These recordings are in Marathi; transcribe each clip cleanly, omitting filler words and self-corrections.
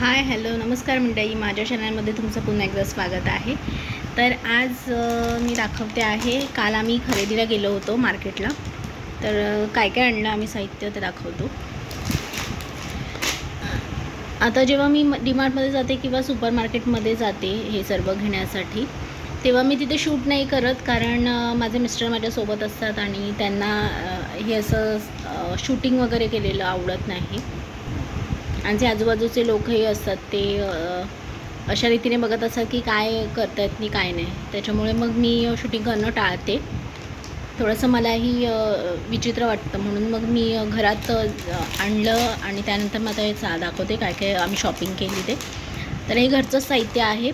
हाय हॅलो नमस्कार मंडळी, माझ्या चॅनलमध्ये तुमचं पुन्हा एकदा स्वागत आहे. तर आज मी दाखवते आहे, काल आम्ही खरेदीला गेलो होतो मार्केटला. तर काय काय आणलं आम्ही साहित्य ते दाखवतो. आता जेव्हा मी डीमार्टमध्ये जाते किंवा सुपर मार्केटमध्ये जाते हे सर्व घेण्यासाठी, तेव्हा मी तिथे शूट नाही करत, कारण माझे मिस्टर माझ्यासोबत असतात आणि त्यांना हे असं शूटिंग वगैरे केलेलं आवडत नाही. आणि जे आजूबाजूचे लोकही असतात ते अशा रीतीने बघत असतात की काय करतायत आणि काय नाही. त्याच्यामुळे मग मी शूटिंग करणं टाळते. थोडंसं मलाही विचित्र वाटतं, म्हणून मग मी घरात आणलं आणि त्यानंतर मग आता हे दाखवते काय काय आम्ही शॉपिंग केली ते. तर हे घरचंच साहित्य आहे.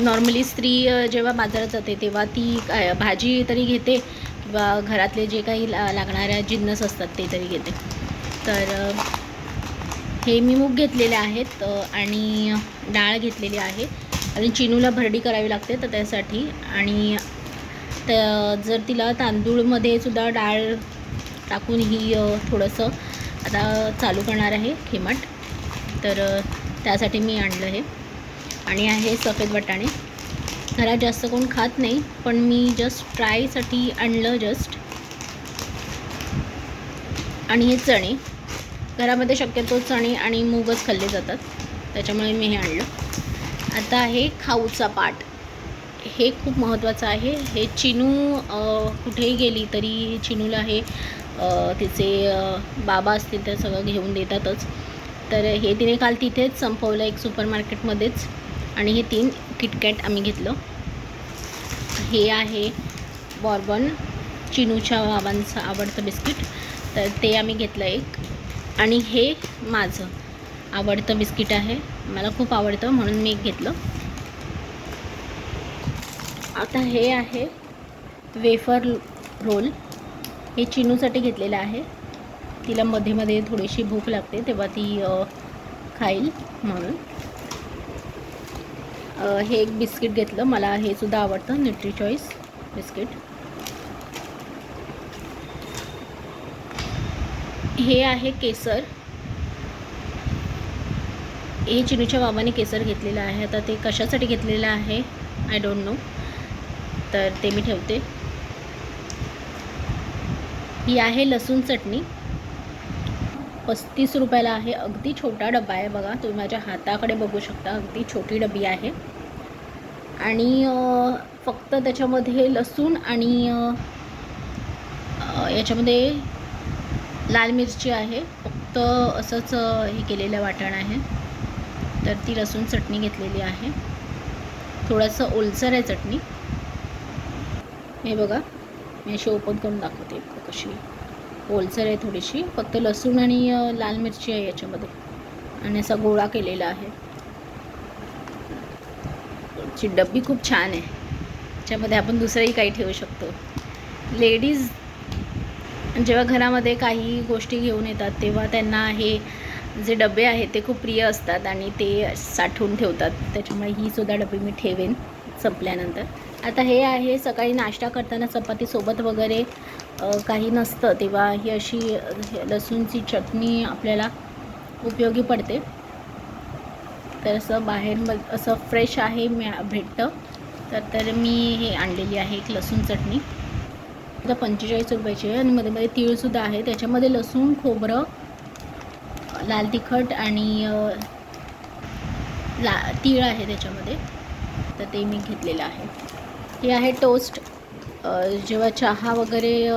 नॉर्मली स्त्री जेव्हा बाजारात जाते तेव्हा ती भाजी तरी घेते किंवा घरातले जे काही लागणाऱ्या जिन्नस असतात ते तरी घेते. तर हे मी मूग घेतलेले आहेत आणि डाळ घेतलेली आहे आणि चिनूला भरडी करावी लागते तर त्यासाठी. आणि जर तिला तांदूळमध्ये सुद्धा डाळ टाकून ही थोडंसं आता चालू करणार आहे खिमट. तर त्यासाठी मी आणलं हे. आणि आहे सफेद वाटाणे. घरात जास्त कोण खात नाही, पण मी जस्ट ट्रायसाठी आणलं जस्ट. आणि हे चणे, घरामध्ये शक्यतो चणे आणि मूगच खाल्ले जातात, त्याच्यामुळे मी हे आणलं. आता आहे खाऊचा पाट. हे खूप महत्त्वाचं आहे. हे चिनू कुठेही गेली तरी चिनूला हे तिचे बाबा असतील तर सगळं घेऊन देतातच. तर हे तिने काल तिथेच संपवलं एक सुपर मार्केटमध्येच. आणि हे 3 किटकॅट आम्ही घेतलं. हे आहे बॉर्बन, चिनूच्या बाबांचं आवडतं बिस्किट, तर ते आम्ही घेतलं एक. आणि हे माझं आवडतं बिस्किट आहे, मला खूप आवडतं म्हणून मी एक घेतलं. आता हे आहे वेफर रोल. हे चिनूसाठी घेतलेलं आहे. तिला मध्ये मध्ये थोडीशी भूक लागते तेव्हा ती खाईल म्हणून. हे एक बिस्किट घेतलं, मला हे सुद्धा आवडतं, न्यूट्री चॉईस बिस्किट. हे आहे केसर. हे चिनूच्या बाबाने केसर घेतलेलं आहे. आता ते कशासाठी घेतलेलं आहे आय डोंट नो, तर ते मी ठेवते. ही आहे लसूण चटणी, 35 रुपयाला आहे. अगदी छोटा डबा आहे बघा, तुम्ही माझ्या हाताकडे बघू शकता, अगदी छोटी डबी आहे. आणि फक्त त्याच्यामध्ये लसूण आणि याच्यामध्ये लाल मिरची आहे. फक्त असंच हे केलेलं वाटण आहे. तर ती लसूण चटणी घेतलेली आहे. थोडंसं ओलसर आहे चटणी. हे बघा, मी अशी ओपन करून दाखवते कशी ओलसर आहे थोडीशी. फक्त लसूण आणि लाल मिरची आहे याच्यामध्ये आणि असा गोळा केलेला आहे. ची डब्बी खूप छान आहे, त्याच्यामध्ये आपण दुसरंही काही ठेवू शकतो. लेडीज जेव्हा घरामध्ये काही गोष्टी घेऊन येतात तेव्हा त्यांना हे जे डबे आहेत ते खूप प्रिय असतात आणि ते साठवून ठेवतात. त्याच्यामुळे ही सुद्धा डबी मी ठेवेन संपल्यानंतर. आता हे आहे सकाळी नाश्ता करताना चपातीसोबत वगैरे काही नसतं तेव्हा ही अशी लसूणची चटणी आपल्याला उपयोगी पडते. तर असं बाहेर असं फ्रेश आहे भेटतं. तर मी हे आणलेली आहे एक लसूण चटणी. आता 45 रुपयाची आहे आणि मध्ये मध्ये तीळसुद्धा आहे. त्याच्यामध्ये लसूण, खोबरं, लाल तिखट आणि तीळ आहे त्याच्यामध्ये, तर ते मी घेतलेलं आहे. हे आहे टोस्ट. जेव्हा चहा वगैरे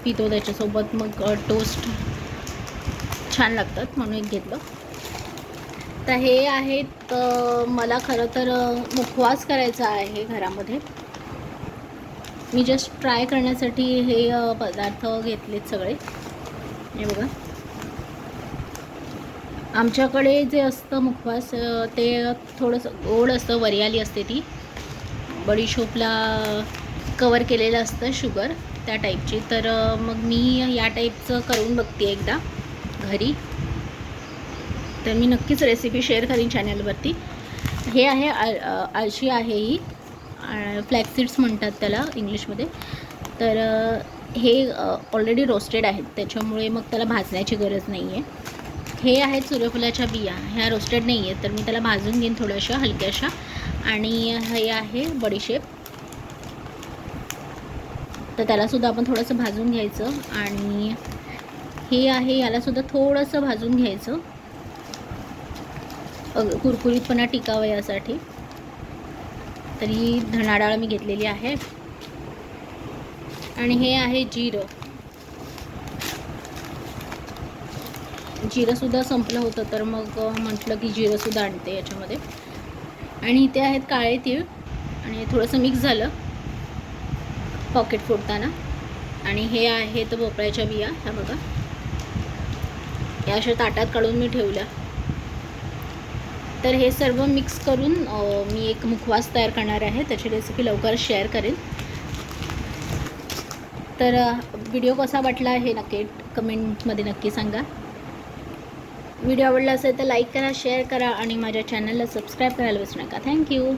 पितो त्याच्यासोबत मग टोस्ट छान लागतात म्हणून एक घेतलं. तर हे आहेत, मला खरं तर मुखवास करायचा आहे घरामध्ये. मी जस्ट ट्राय करण्यासाठी हे पदार्थ घेतलेत सगळे. हे बघा, आमच्याकडे जे असतं मुखवास ते थोडंसं गोड असतं, वरियाली असते ती, बडीशोपला कवर केलेलं असतं शुगर त्या टाईपची. तर मग मी या टाईपचं करून बघते एकदा घरी, तर मी नक्कीच रेसिपी शेअर करीन चॅनलवरती. हे आहे आळशी आहे ही, फ्लॅक्सीड्स म्हणतात त्याला इंग्लिशमध्ये. तर हे ऑलरेडी रोस्टेड आहेत त्याच्यामुळे मग त्याला भाजण्याची गरज नाही आहे. हे आहेत सूर्यफुलाच्या बिया. ह्या रोस्टेड नाही आहेत, तर मी त्याला भाजून घेईन थोड्याशा हलक्याशा. आणि हे आहे बडीशेप, तर त्यालासुद्धा आपण थोडंसं भाजून घ्यायचं. आणि हे आहे, यालासुद्धा थोडंसं भाजून घ्यायचं कुरकुरीतपणा टिकावं यासाठी. तरी धणा डाळ मी घेतलेली आहे. आणि हे आहे जिरं. जिरंसुद्धा संपलं होतं, तर मग म्हटलं की जिरंसुद्धा आणते याच्यामध्ये. आणि इथे आहेत काळे तीळ, आणि थोडंसं मिक्स झालं पॉकेट फोडताना. आणि हे आहेत भोपळ्याच्या बिया, ह्या बघा, या अशा ताटात काढून मी ठेवल्या. तर हे सर्व मिक्स करून मी एक मुखवास तयार करणार आहे. त्याची रेसिपी लवकरच शेअर करेन. तर व्हिडिओ कसा वाटला हे नक्की कमेंटमध्ये नक्की सांगा. व्हिडिओ आवडला असेल तर लाईक करा, शेअर करा आणि माझ्या चॅनलला सबस्क्राईब करायला विसरू नका. थँक्यू.